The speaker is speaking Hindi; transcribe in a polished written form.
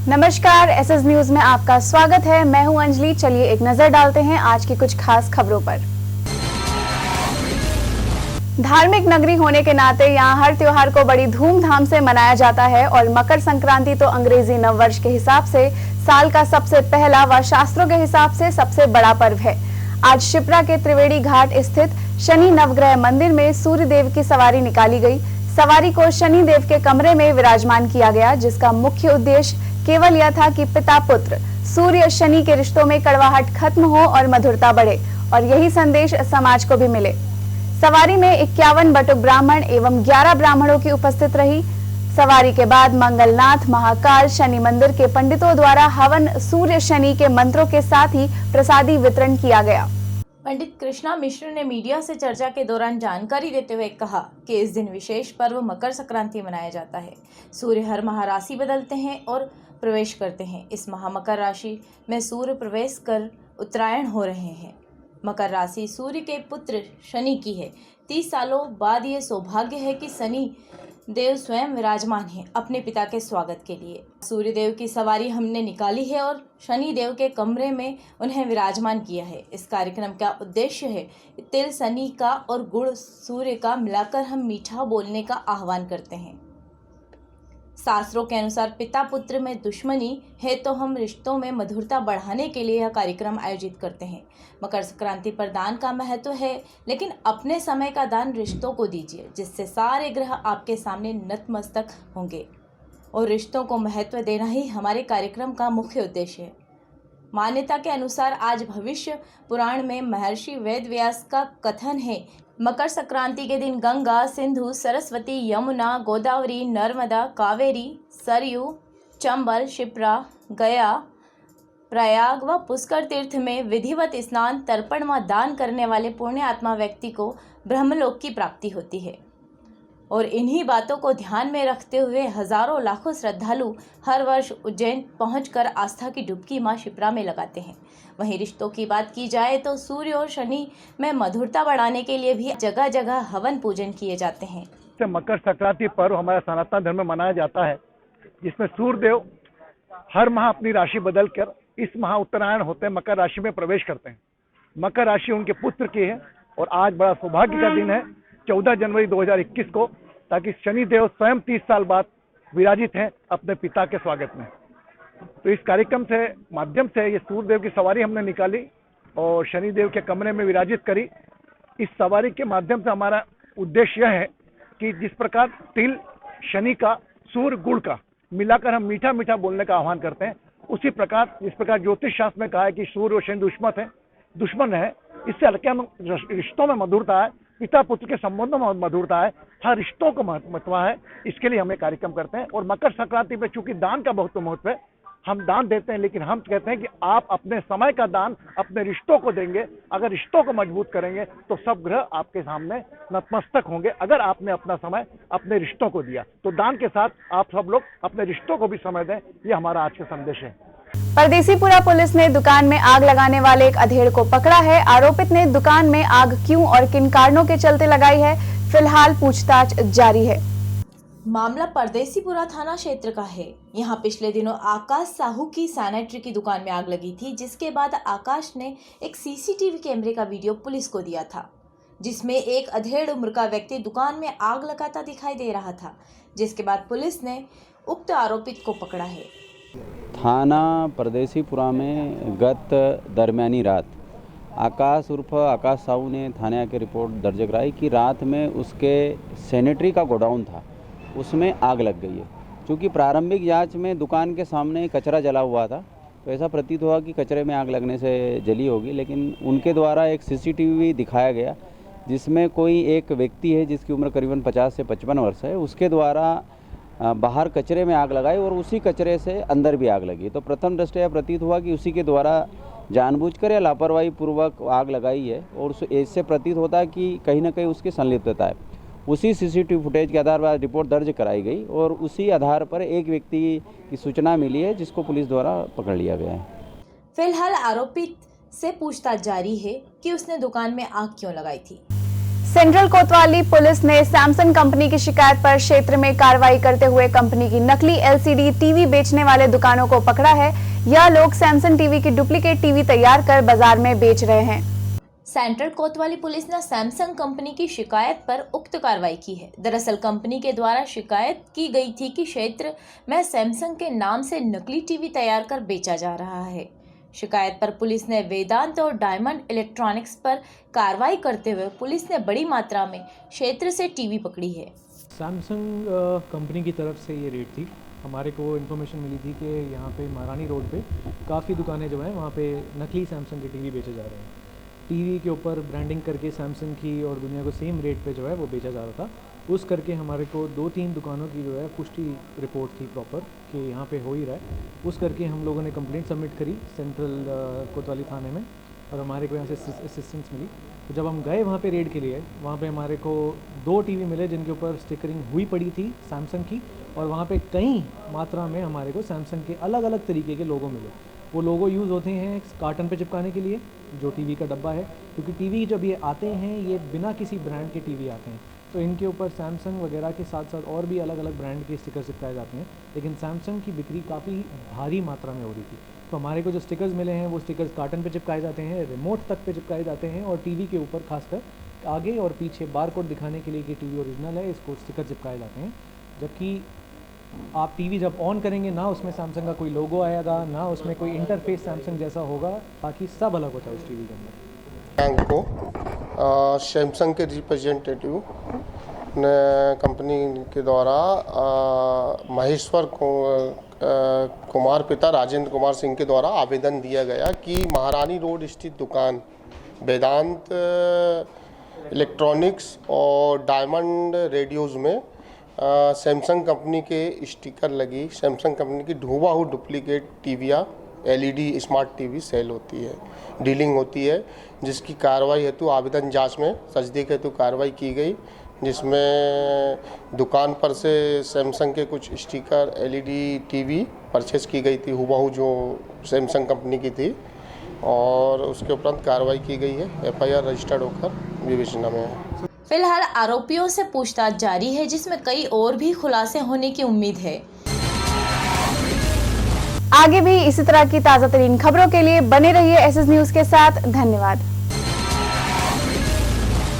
नमस्कार, एसएस न्यूज में आपका स्वागत है। मैं हूं अंजलि। चलिए एक नजर डालते हैं आज की कुछ खास खबरों पर। धार्मिक नगरी होने के नाते यहां हर त्योहार को बड़ी धूमधाम से मनाया जाता है और मकर संक्रांति तो अंग्रेजी नववर्ष के हिसाब से साल का सबसे पहला व शास्त्रों के हिसाब से सबसे बड़ा पर्व है। आज शिप्रा के त्रिवेणी घाट स्थित शनि नवग्रह मंदिर में सूर्य देव की सवारी निकाली गई। सवारी को शनि देव के कमरे में विराजमान किया गया, जिसका मुख्य उद्देश्य केवल यह था कि पिता पुत्र सूर्य शनि के रिश्तों में कड़वाहट खत्म हो और मधुरता बढ़े, और यही संदेश समाज को भी मिले। सवारी में 51 बटुक ब्राह्मण एवं 11 ब्राह्मणों की उपस्थित रही। सवारी के बाद मंगलनाथ महाकाल शनि मंदिर के पंडितों द्वारा हवन सूर्य शनि के मंत्रों के साथ ही प्रसादी वितरण किया गया। पंडित कृष्णा मिश्र ने मीडिया से चर्चा के दौरान जानकारी देते हुए कहा कि इस दिन विशेष पर्व मकर संक्रांति मनाया जाता है। सूर्य हर माह राशि बदलते हैं और प्रवेश करते हैं। इस माह मकर राशि में सूर्य प्रवेश कर उत्तरायण हो रहे हैं। मकर राशि सूर्य के पुत्र शनि की है। 30 सालों बाद ये सौभाग्य है कि शनि देव स्वयं विराजमान हैं अपने पिता के स्वागत के लिए। सूर्य देव की सवारी हमने निकाली है और शनि देव के कमरे में उन्हें विराजमान किया है। इस कार्यक्रम का उद्देश्य है तिल शनि का और गुड़ सूर्य का मिलाकर हम मीठा बोलने का आह्वान करते हैं। शास्त्रों के अनुसार पिता पुत्र में दुश्मनी है तो हम रिश्तों में मधुरता बढ़ाने के लिए यह कार्यक्रम आयोजित करते हैं। मकर संक्रांति पर दान का महत्व है, लेकिन अपने समय का दान रिश्तों को दीजिए, जिससे सारे ग्रह आपके सामने नतमस्तक होंगे, और रिश्तों को महत्व देना ही हमारे कार्यक्रम का मुख्य उद्देश्य है। मान्यता के अनुसार आज भविष्य पुराण में महर्षि वेद व्यास का कथन है, मकर संक्रांति के दिन गंगा, सिंधु, सरस्वती, यमुना, गोदावरी, नर्मदा, कावेरी, सरयू, चंबल, शिप्रा, गया, प्रयाग व पुष्कर तीर्थ में विधिवत स्नान, तर्पण व दान करने वाले पुण्य आत्मा व्यक्ति को ब्रह्मलोक की प्राप्ति होती है। और इन्हीं बातों को ध्यान में रखते हुए हजारों लाखों श्रद्धालु हर वर्ष उज्जैन पहुंचकर आस्था की डुबकी मां शिप्रा में लगाते हैं। वहीं रिश्तों की बात की जाए तो सूर्य और शनि में मधुरता बढ़ाने के लिए भी जगह जगह हवन पूजन किए जाते हैं। मकर संक्रांति पर्व हमारा सनातन धर्म में मनाया जाता है, जिसमें सूर्य देव हर माह अपनी राशि बदलकर इस माह उत्तरायण होते हैं मकर राशि में प्रवेश करते हैं। मकर राशि उनके पुत्र की है और आज बड़ा सौभाग्य का दिन है 14 जनवरी 2021 को, ताकि शनि देव स्वयं 30 साल बाद विराजित हैं अपने पिता के स्वागत में। तो इस कार्यक्रम से माध्यम से ये सूर्य देव की सवारी हमने निकाली और शनि देव के कमरे में विराजित करी। इस सवारी के माध्यम से हमारा उद्देश्य यह है कि जिस प्रकार तिल शनि का सूर्य गुड़ का मिलाकर हम मीठा मीठा बोलने का आह्वान करते हैं, उसी प्रकार जिस प्रकार ज्योतिष शास्त्र में कहा है कि सूर्य और शनि दुश्मन है, इससे हल्के हम रिश्तों में मधुरता है, पिता पुत्र के संबंधों में मधुरता है, हर रिश्तों को महत्व है। इसके लिए हमें कार्यक्रम करते हैं। और मकर संक्रांति पे चूंकि दान का बहुत महत्व है, हम दान देते हैं, लेकिन हम कहते हैं कि आप अपने समय का दान अपने रिश्तों को देंगे। अगर रिश्तों को मजबूत करेंगे तो सब ग्रह आपके सामने नतमस्तक होंगे। अगर आपने अपना समय अपने रिश्तों को दिया तो दान के साथ आप सब लोग अपने रिश्तों को भी समय दें। ये हमारा आज का संदेश है। परदेसीपुरा पुलिस ने दुकान में आग लगाने वाले एक अधेड़ को पकड़ा है। आरोपित ने दुकान में आग क्यों और किन कारणों के चलते लगाई है, फिलहाल पूछताछ जारी है। मामला परदेसीपुरा थाना क्षेत्र का है। यहां पिछले दिनों आकाश साहू की सैनिटरी की दुकान में आग लगी थी, जिसके बाद आकाश ने एक सीसीटीवी कैमरे का वीडियो पुलिस को दिया था, जिसमें एक अधेड़ उम्र का व्यक्ति दुकान में आग लगाता दिखाई दे रहा था, जिसके बाद पुलिस ने उक्त आरोपित को पकड़ा है। थाना परदेसीपुरा में गत दरमियानी रात आकाश उर्फ आकाश साहू ने थाने आके रिपोर्ट दर्ज कराई कि रात में उसके सैनिटरी का गोडाउन था, उसमें आग लग गई है। क्योंकि प्रारंभिक जांच में दुकान के सामने कचरा जला हुआ था, तो ऐसा प्रतीत हुआ कि कचरे में आग लगने से जली होगी, लेकिन उनके द्वारा एक सीसीटीवी दिखाया गया जिसमें कोई एक व्यक्ति है जिसकी उम्र करीबन 50 से 55 वर्ष है, उसके द्वारा बाहर कचरे में आग लगाई और उसी कचरे से अंदर भी आग लगी। तो प्रथम दृष्टया प्रतीत हुआ कि उसी के द्वारा जानबूझकर या लापरवाही पूर्वक आग लगाई है, और इससे प्रतीत होता है कि कहीं ना कहीं उसकी संलिप्तता है। उसी सीसीटीवी फुटेज के आधार पर रिपोर्ट दर्ज कराई गई और उसी आधार पर एक व्यक्ति की सूचना मिली है, जिसको पुलिस द्वारा पकड़ लिया गया है। फिलहाल आरोपित से पूछताछ जारी है कि उसने दुकान में आग क्यों लगाई थी। सेंट्रल कोतवाली पुलिस ने सैमसंग कंपनी की शिकायत पर क्षेत्र में कार्रवाई करते हुए कंपनी की नकली एलसीडी टीवी बेचने वाले दुकानों को पकड़ा है। यह लोग सैमसंग टीवी की डुप्लीकेट टीवी तैयार कर बाजार में बेच रहे हैं। सेंट्रल कोतवाली पुलिस ने सैमसंग कंपनी की शिकायत पर उक्त कार्रवाई की है। दरअसल कंपनी के द्वारा शिकायत की गई थी कि क्षेत्र में सैमसंग के नाम से नकली टीवी तैयार कर बेचा जा रहा है। शिकायत पर पुलिस ने वेदांत और डायमंड इलेक्ट्रॉनिक्स पर कार्रवाई करते हुए पुलिस ने बड़ी मात्रा में क्षेत्र से टीवी पकड़ी है। सैमसंग कंपनी की तरफ से ये रेड थी। हमारे को इन्फॉर्मेशन मिली थी कि यहाँ पे महारानी रोड पे काफ़ी दुकानें जो हैं वहाँ पे नकली सैमसंग के टीवी बेचे जा रहे हैं। टीवी के ऊपर ब्रांडिंग करके सैमसंग की और दुनिया को सेम रेट पे जो है वो बेचा जा रहा था। उस करके हमारे को 2-3 दुकानों की जो है पुष्टि रिपोर्ट थी प्रॉपर कि यहाँ पे हो ही रहा है। उस करके हम लोगों ने कंप्लेंट सबमिट करी सेंट्रल कोतवाली थाने में और हमारे को यहाँ से असिस्टेंस मिली। तो जब हम गए वहाँ पे रेड के लिए, वहाँ पे हमारे को 2 टीवी मिले जिनके ऊपर स्टिकरिंग हुई पड़ी थी सैमसंग की, और वहाँ पे कई मात्रा में हमारे को सैमसंग के अलग अलग तरीके के लोगो मिले। वो लोगो यूज़ होते हैं कार्टन पे चिपकाने के लिए, जो टीवी का डब्बा है, क्योंकि टीवी जब ये आते हैं ये बिना किसी ब्रांड के टीवी आते हैं, तो इनके ऊपर सैमसंग वगैरह के साथ साथ और भी अलग अलग ब्रांड के स्टिकर चिपकाए जाते हैं। लेकिन सैमसंग की बिक्री काफ़ी भारी मात्रा में हो रही थी। तो हमारे को जो स्टिकर्स मिले हैं वो स्टिकर्स कार्टन पे चिपकाए जाते हैं, रिमोट तक पे चिपकाए जाते हैं, और टीवी के ऊपर खासकर आगे और पीछे बारकोड दिखाने के लिए कि टीवी ओरिजिनल है, इसको स्टिकर चिपकाए जाते हैं। जबकि आप टीवी जब ऑन करेंगे ना उसमें सैमसंग का कोई लोगो आएगा, ना उसमें कोई इंटरफेस सैमसंग जैसा होगा, बाकी सब अलग होता है उस टीवी के अंदर। बैंक को सैमसंग के रिप्रेजेंटेटिव ने कंपनी के द्वारा महेश्वर कुमार पिता राजेंद्र कुमार सिंह के द्वारा आवेदन दिया गया कि महारानी रोड स्थित दुकान वेदांत इलेक्ट्रॉनिक्स और डायमंड रेडियोज़ में सैमसंग कंपनी के स्टिकर लगी सैमसंग कंपनी की हूबहू डुप्लीकेट टीवियाँ एलईडी स्मार्ट टीवी सेल होती है, डीलिंग होती है, जिसकी कार्रवाई हेतु आवेदन जांच में तस्दीक हेतु कार्रवाई की गई, जिसमें दुकान पर से सैमसंग के कुछ स्टिकर एलईडी टीवी परचेस की गई थी हूबहू जो सैमसंग कंपनी की थी, और उसके उपरांत कार्रवाई की गई है। एफआईआर रजिस्टर्ड होकर विवेचना में है। फिलहाल आरोपियों से पूछताछ जारी है, जिसमें कई और भी खुलासे होने की उम्मीद है। आगे भी इसी तरह की ताज़ा तरीन खबरों के लिए बने रहिए एसएस न्यूज के साथ। धन्यवाद।